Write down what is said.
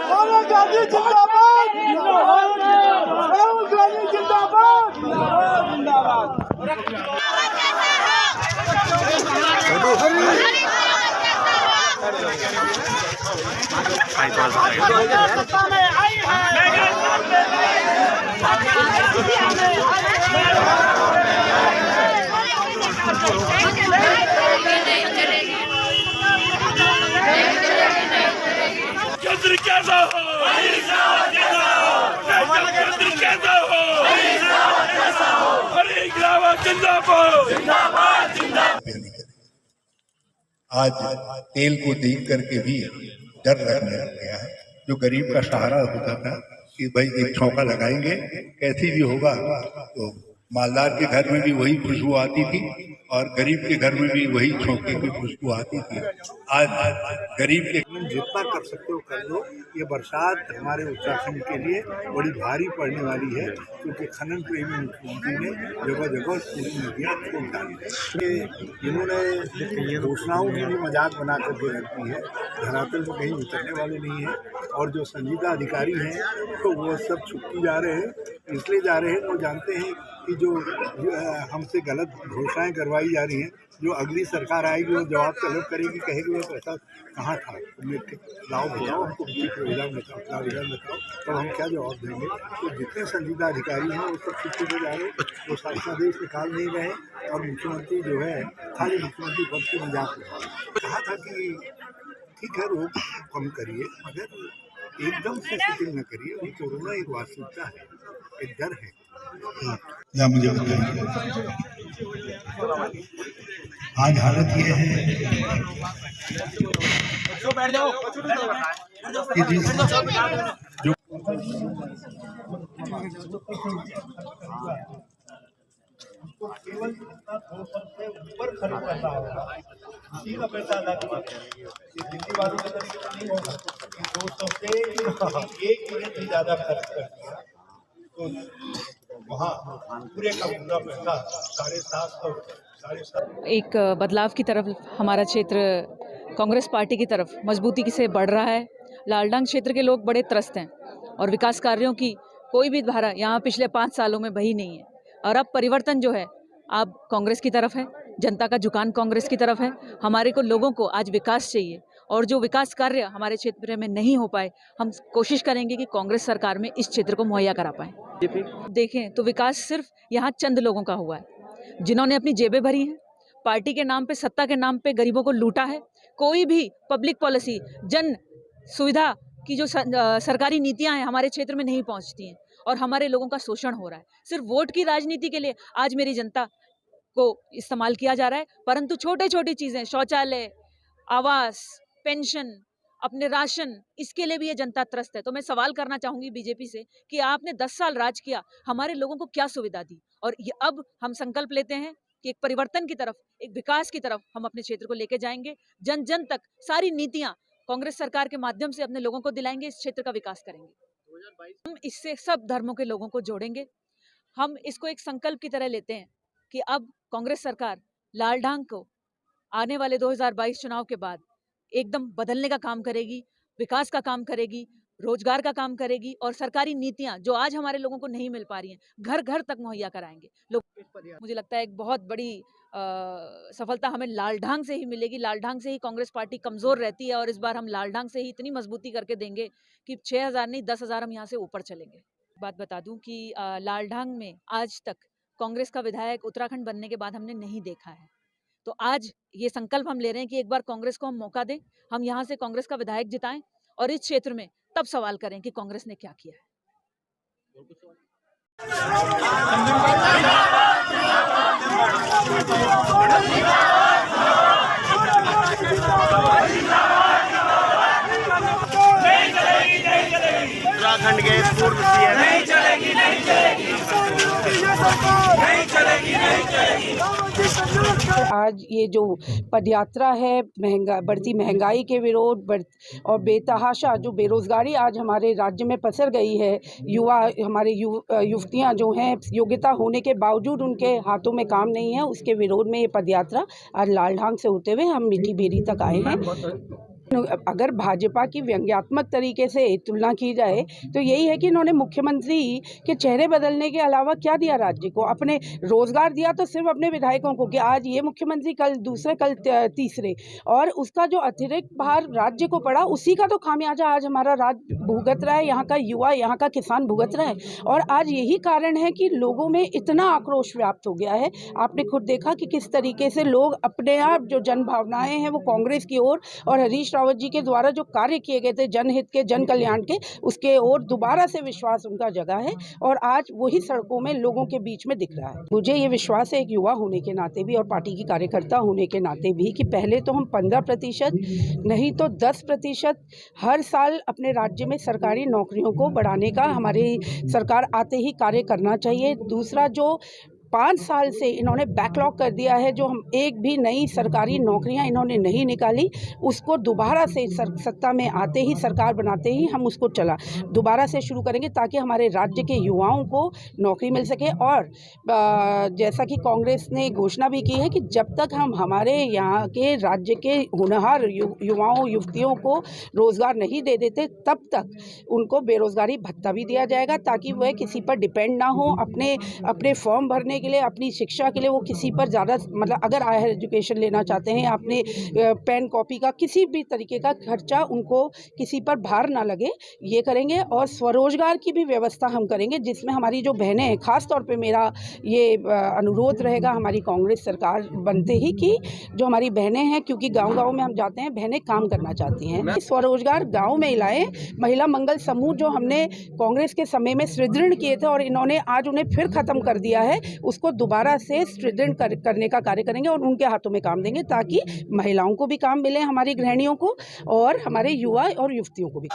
राहुल गांधी जिंदाबाद, राहुल गांधी जिंदाबाद, जिंदाबाद। केंद्र कैसा हो, केंद्र कैसा हो, हरीश रावत जिंदाबाद। आज तेल को देख करके भी डर लगने लग गया है। जो गरीब का सहारा होता था कि भाई एक छौंका लगाएंगे कैसे भी होगा, तो मालदार के घर में भी वही खुशबू आती थी और गरीब के घर में भी वही छौंके की खुशबू आती थी। आज गरीब के जितना कर सकते हो कर लो। ये बरसात हमारे उत्तराखंड के लिए बड़ी भारी पड़ने वाली है, क्योंकि खनन प्रेमी मुख्यमंत्री ने जगह जगह पूरी नदियाँ खोल डाली है। इन्होंने घोषणाओं की भी मजाक बना करके रखी है, धरातल में कहीं उतरने वाले नहीं है। और जो संजीदा अधिकारी हैं तो वो सब छुट्टी जा रहे हैं, इसलिए जा रहे हैं वो जानते हैं कि जो हमसे गलत घोषणाएं करवाई जा रही हैं, जो अगली सरकार आएगी वो जवाब तलब करेगी, कहेगी वो पैसा कहाँ था, लाओ बताओ हमको, विधान बताओ, तब हम क्या जवाब देंगे। तो जितने संजीदा अधिकारी हैं वो सब छुट्टी पे जा रहे, वो शासनादेश निकाल नहीं रहे। और मुख्यमंत्री जो है खाली मुख्यमंत्री पद की मजाक कहा था कि ठीक है रोग कम करिए, मगर एकदम से सेटिंग न करिए। वो कोरोना एक वास्तविकता है, एक डर है। या मुझे बताइए, आज हालत ये है कि जिस जो केवल से ऊपर खर्च करना होगा, इसी का पैसा अदा करना चाहिए। ये दिल्ली वालों के तरीके नहीं होगा कि 200 से 1 यूनिट भी ज्यादा खर्च कर दिया तो वहाँ पूरे का पूरा पैसा 750 एक बदलाव की तरफ हमारा क्षेत्र कांग्रेस पार्टी की तरफ मजबूती से बढ़ रहा है। लालडांग क्षेत्र के लोग बड़े त्रस्त हैं और विकास कार्यों की कोई भी धारा यहाँ पिछले 5 सालों में बही नहीं है। और अब परिवर्तन जो है अब कांग्रेस की तरफ है, जनता का झुकान कांग्रेस की तरफ है। हमारे को लोगों को आज विकास चाहिए और जो विकास कार्य हमारे क्षेत्र में नहीं हो पाए, हम कोशिश करेंगे कि कांग्रेस सरकार में इस क्षेत्र को मुहैया करा पाएँ। देखें तो विकास सिर्फ यहाँ चंद लोगों का हुआ है, जिन्होंने अपनी जेबें भरी हैं, पार्टी के नाम पे, सत्ता के नाम पे गरीबों को लूटा है। कोई भी पब्लिक पॉलिसी, जन सुविधा की जो सरकारी नीतियां हैं हमारे क्षेत्र में नहीं पहुंचती हैं और हमारे लोगों का शोषण हो रहा है। सिर्फ वोट की राजनीति के लिए आज मेरी जनता को इस्तेमाल किया जा रहा है, परंतु छोटे छोटी चीज़ें, शौचालय, आवास, पेंशन, अपने राशन, इसके लिए भी ये जनता त्रस्त है। तो मैं सवाल करना चाहूँगी बीजेपी से कि आपने 10 साल राज किया, हमारे लोगों को क्या सुविधा दी, और ये अब हम संकल्प लेते हैं कि एक परिवर्तन की तरफ, एक विकास की तरफ हम अपने क्षेत्र को लेके जाएंगे। जन जन तक सारी नीतियां कांग्रेस सरकार के माध्यम से अपने लोगों को दिलाएंगे, इस क्षेत्र का विकास करेंगे। हम इससे सब धर्मों के लोगों को जोड़ेंगे। हम इसको एक संकल्प की तरह लेते हैं कि अब कांग्रेस सरकार लालडांग को आने वाले 2022 चुनाव के बाद एकदम बदलने का काम करेगी, विकास का काम करेगी, रोजगार का काम करेगी और सरकारी नीतियां जो आज हमारे लोगों को नहीं मिल पा रही हैं, घर घर तक मुहैया कराएंगे लोग। मुझे लगता है एक बहुत बड़ी सफलता हमें लालडांग से ही मिलेगी। लालडांग से ही कांग्रेस पार्टी कमजोर रहती है और इस बार हम लालडांग से ही इतनी मजबूती करके देंगे कि 6000 नहीं 10,000 हम यहाँ से ऊपर चलेंगे। बात बता दूं कि लालडांग में आज तक कांग्रेस का विधायक उत्तराखंड बनने के बाद हमने नहीं देखा है। तो आज ये संकल्प हम ले रहे हैं कि एक बार कांग्रेस को हम मौका दें, हम यहाँ से कांग्रेस का विधायक जिताएं और इस क्षेत्र में तब सवाल करें कि कांग्रेस ने क्या किया है। उत्तराखंड के पूर्व सीएम नहीं चलेगी, नहीं चलेगी, नहीं चलेगी, नहीं चलेगी। आज ये जो पदयात्रा है बढ़ती महंगाई के विरोध और बेतहाशा जो बेरोजगारी आज हमारे राज्य में पसर गई है, हमारे युवतियां जो हैं योग्यता होने के बावजूद उनके हाथों में काम नहीं है, उसके विरोध में ये पदयात्रा आज लालढांग से होते हुए हम मीठी बेरी तक आए हैं। अगर भाजपा की व्यंग्यात्मक तरीके से तुलना की जाए तो यही है कि इन्होंने मुख्यमंत्री के चेहरे बदलने के अलावा क्या दिया राज्य को। अपने रोजगार दिया तो सिर्फ अपने विधायकों को कि आज ये मुख्यमंत्री कल दूसरे कल तीसरे, और उसका जो अतिरिक्त भार राज्य को पड़ा उसी का तो खामियाजा आज हमारा राज्य भुगत रहा है, यहाँ का युवा यहाँ का किसान भुगत रहा है। और आज यही कारण है कि लोगों में इतना आक्रोश व्याप्त हो गया है। आपने खुद देखा कि किस तरीके से लोग अपने आप जो जन भावनाएं हैं वो कांग्रेस की ओर और हरीश रावत जी के द्वारा जो कार्य किए गए थे जनहित के जन कल्याण के, उसके ओर दोबारा से विश्वास उनका जगा है और आज वही सड़कों में लोगों के बीच में दिख रहा है। मुझे ये विश्वास है एक युवा होने के नाते भी और पार्टी की कार्यकर्ता होने के नाते भी कि पहले तो हम 15% नहीं तो 10% हर साल अपने राज्य में सरकारी नौकरियों को बढ़ाने का हमारी सरकार आते ही कार्य करना चाहिए। दूसरा, जो 5 साल से इन्होंने बैकलॉग कर दिया है, जो हम एक भी नई सरकारी नौकरियां इन्होंने नहीं निकाली, उसको दोबारा से सत्ता में आते ही सरकार बनाते ही हम उसको दोबारा से शुरू करेंगे ताकि हमारे राज्य के युवाओं को नौकरी मिल सके। और जैसा कि कांग्रेस ने घोषणा भी की है कि जब तक हम हमारे यहाँ के राज्य के होनहार युवाओं युवतियों को रोज़गार नहीं दे देते तब तक उनको बेरोज़गारी भत्ता भी दिया जाएगा ताकि वह किसी पर डिपेंड ना हो। अपने फॉर्म भरने के लिए, अपनी शिक्षा के लिए वो किसी पर ज़्यादा अगर हायर एजुकेशन लेना चाहते हैं, अपने पेन कॉपी का किसी भी तरीके का खर्चा उनको किसी पर भार ना लगे, ये करेंगे। और स्वरोजगार की भी व्यवस्था हम करेंगे जिसमें हमारी जो बहनें हैं, ख़ास तौर पे मेरा ये अनुरोध रहेगा हमारी कांग्रेस सरकार बनते ही कि जो हमारी बहनें हैं, क्योंकि गाँव-गाँव में हम जाते हैं, बहनें काम करना चाहती हैं, स्वरोजगार गाँव में लाएँ। महिला मंगल समूह जो हमने कांग्रेस के समय में सुदृढ़ किए थे और इन्होंने आज उन्हें फिर ख़त्म कर दिया है, उसको दोबारा से सुदृढ़ करने का कार्य करेंगे और उनके हाथों में काम देंगे ताकि महिलाओं को भी काम मिले, हमारी गृहिणियों को और हमारे युवा और युवतियों को भी।